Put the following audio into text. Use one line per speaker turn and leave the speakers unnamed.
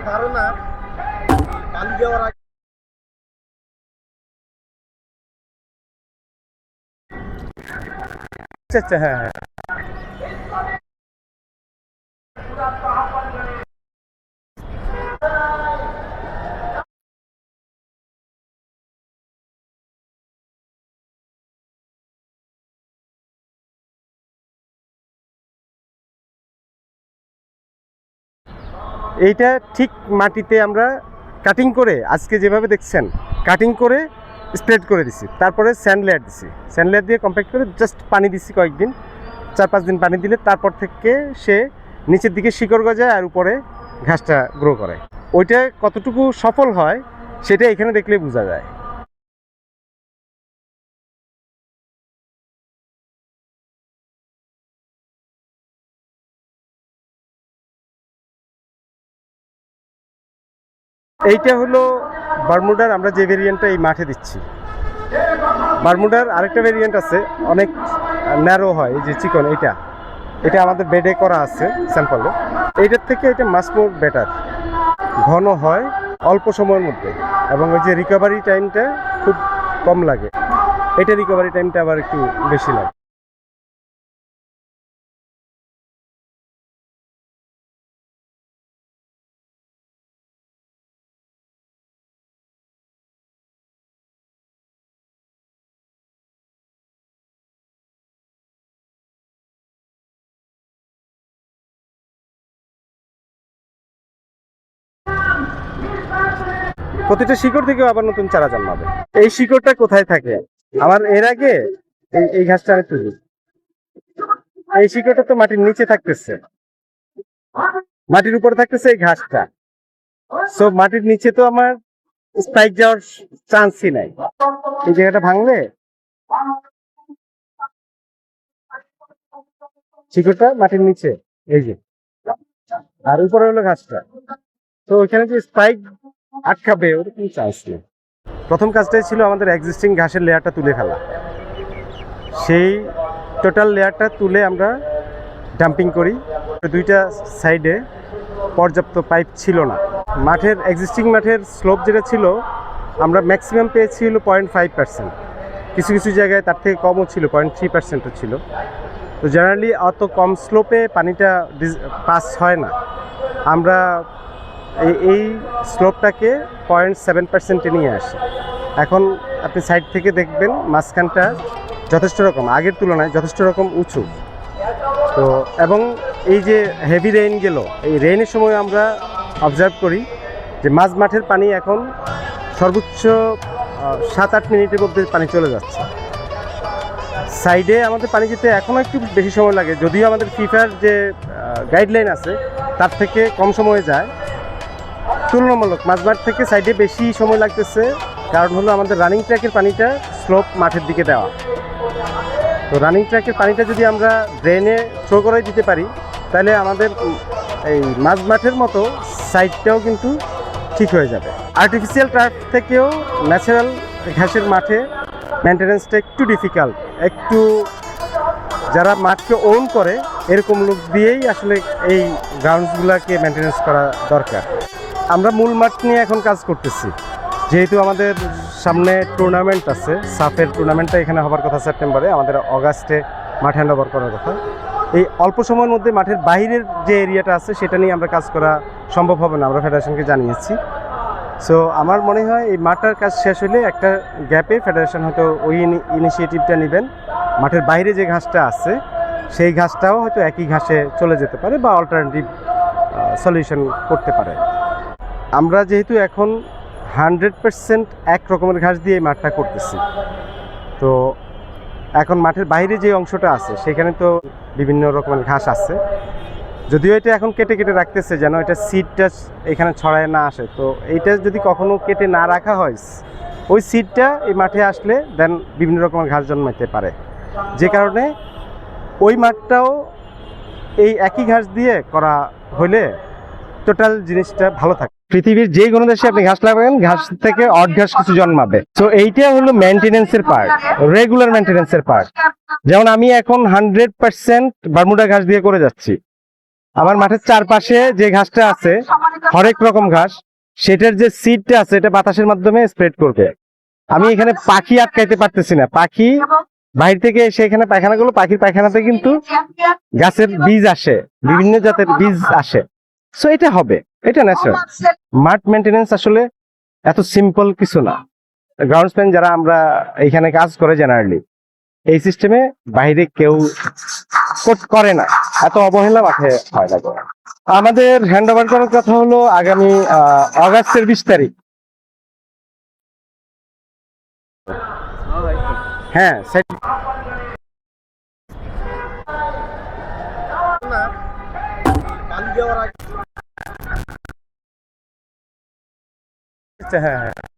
ধারণা পানি দেওয়ার আগে
আচ্ছা আচ্ছা, হ্যাঁ হ্যাঁ। এইটা ঠিক মাটিতে আমরা কাটিং করে আজকে যেভাবে দেখছেন কাটিং করে স্প্রেড করে দিছি, তারপরে স্যান্ড লেয়ার দিছি, স্যান্ড লেয়ার দিয়ে কম্প্যাক্ট করে জাস্ট পানি দিছি কয়েকদিন, 4-5 দিন পানি দিলে তারপর থেকে সে নিচের দিকে শিকড় গজায় আর উপরে ঘাসটা গ্রো করে। ওইটা কতটুকু সফল হয় সেটা এখানে দেখলে বোঝা যায়। এইটা হলো বারমুডার আমরা যে ভেরিয়েন্টটা এই মাঠে দিচ্ছি। বারমুডার আরেকটা ভেরিয়েন্ট আছে, অনেক ন্যারো হয়, এই যে চিকন, এটা এটা আমাদের বেডে করা আছে স্যাম্পলে। এইটার থেকে এটা মাস মোর বেটার, ঘন হয় অল্প সময়ের মধ্যে, এবং ওই যে রিকভারি টাইমটা খুব কম লাগে। এটা রিকভারি টাইমটা আবার একটু বেশি লাগে। প্রতিটা শিকড় থেকেও আবার নতুন চারা জন্মাবে। এই শিকড়টা কোথায় থাকে? আমার এর আগে এই ঘাসটা আমি তুলি, এই শিকড়টা তো মাটির নিচে থাকতেছে, মাটির উপরে থাকতেছে এই ঘাসটা। সো মাটির নিচে তো আমার স্পাইক যাওয়ার চান্সই নাই। এই জায়গাটা ভাঙলে শিকড়টা মাটির নিচে, এই যে, আর উপরে হলো ঘাসটা, তো ওইখানে যে স্পাইক আটকাবে ওটা কোনো চান্স নেই। প্রথম কাজটাই ছিল আমাদের এক্সিস্টিং ঘাসের লেয়ারটা তুলে ফেলা। সেই টোটাল লেয়ারটা তুলে আমরা ডাম্পিং করি। দুইটা সাইডে পর্যাপ্ত পাইপ ছিল না। মাঠের এক্সিস্টিং মাঠের স্লোপ যেটা ছিল আমরা ম্যাক্সিমাম পেয়েছি হলো 0.5%, কিছু কিছু জায়গায় তার থেকে কমও ছিল, 0.3%ও ছিল। তো জেনারেলি অত কম স্লোপে পানিটা পাস হয় না। আমরা এই স্লোপটাকে 0.7%-এ নিয়ে আসি। এখন আপনি সাইড থেকে দেখবেন মাঝখানটা যথেষ্ট রকম আগের তুলনায় যথেষ্ট রকম উঁচু। তো এবং এই যে হেভি রেইন গেল, এই রেইনের সময় আমরা অবজার্ভ করি যে মাঝ মাঠের পানি এখন সর্বোচ্চ 7-8 মিনিটের মধ্যে পানি চলে যাচ্ছে। সাইডে আমাদের পানি যেতে এখনও একটু বেশি সময় লাগে, যদিও আমাদের ফিফার যে গাইডলাইন আছে তার থেকে কম সময়ে যায়। তুলনামূলক মাঝমাঠ থেকে সাইডে বেশি সময় লাগতেছে, কারণ হলো আমাদের রানিং ট্র্যাকের পানিটা স্লোপ মাঠের দিকে দেওয়া। তো রানিং ট্র্যাকের পানিটা যদি আমরা ড্রেনে থ্রো করে দিতে পারি তাহলে আমাদের এই মাঝমাঠের মতো সাইডটাও কিন্তু ঠিক হয়ে যাবে। আর্টিফিশিয়াল টার্ফ থেকেও ন্যাচারাল ঘাসের মাঠে মেনটেন্যান্সটা একটু ডিফিকাল্ট, একটু যারা মাঠকে ওন করে এরকম লোক দিয়েই আসলে এই গ্রাউন্ডসগুলোকে মেনটেন্যান্স করা দরকার। আমরা মূল মাঠ নিয়ে এখন কাজ করতেছি, যেহেতু আমাদের সামনে টুর্নামেন্ট আছে, সাফের টুর্নামেন্টটা এখানে হবার কথা সেপ্টেম্বরে, আমাদের অগাস্টে মাঠ হ্যান্ড ওভার করার কথা। এই অল্প সময়ের মধ্যে মাঠের বাইরের যে এরিয়াটা আছে সেটা নিয়ে আমরা কাজ করা সম্ভব হবে না, আমরা ফেডারেশনকে জানিয়েছি। সো আমার মনে হয় এই মাঠটার কাজ শেষ হলে একটা গ্যাপে ফেডারেশন হয়তো ওই ইনিশিয়েটিভটা নেবেন, মাঠের বাইরে যে ঘাসটা আছে সেই ঘাসটাও হয়তো একই ঘাসে চলে যেতে পারে বা অল্টারনেটিভ সলিউশন করতে পারে। আমরা যেহেতু এখন 100% এক রকমের ঘাস দিয়ে এই মাঠটা করতেছি, তো এখন মাঠের বাইরে যে অংশটা আছে সেখানে তো বিভিন্ন রকমের ঘাস আছে, যদিও এটা এখন কেটে কেটে রাখতেছে যেন এটা সিডটা এখানে ছড়ায় না আসে। তো এইটা যদি কখনো কেটে না রাখা হয়, ওই সিডটা এই মাঠে আসলে দেন বিভিন্ন রকমের ঘাস জন্মাইতে পারে, যে কারণে ওই মাঠটাও এই একই ঘাস দিয়ে করা হলে টোটাল জিনিসটা ভালো থাকে। পৃথিবীর যে কোনো দেশে আপনি ঘাস লাগাবেন, ঘাস থেকে অড ঘাস কিছু জন্মাবে। তো এইটা হলো মেনটেনেন্সের পার্ট, রেগুলার মেনটেনেন্সের পার্ট। যেমন আমি এখন 100% বারমুডা ঘাস দিয়ে করে যাচ্ছি, আমার মাঠের চারপাশে যে ঘাসটা আছে হরেক রকম ঘাস, সেটার যে সিডটা আছে এটা বাতাসের মাধ্যমে স্প্রেড করবে। আমি এখানে পাখি আটকাইতে পারতেছি না, পাখি বাইরে থেকে এসে এখানে পায়খানা গুলো, পাখির পায়খানাতে কিন্তু গাছের বীজ আসে, বিভিন্ন জাতের বীজ আসে। সো এটা হবে, এটা ন্যাচারাল। মাঠ মেনটেনেন্স আসলে এত সিম্পল কিছু না। গ্রাউন্ডসম্যান যারা আমরা এখানে কাজ করে জেনারেলি এই সিস্টেমে বাইরে কেউ করে না, এত অবহেলা মাঠে হয় না। আমাদের হ্যান্ড ওভার করার কথা হলো আগামী অগাস্টের 20 তারিখ। হ্যাঁ
না, পানি দেওয়ার আগে
হ্যাঁ হ্যাঁ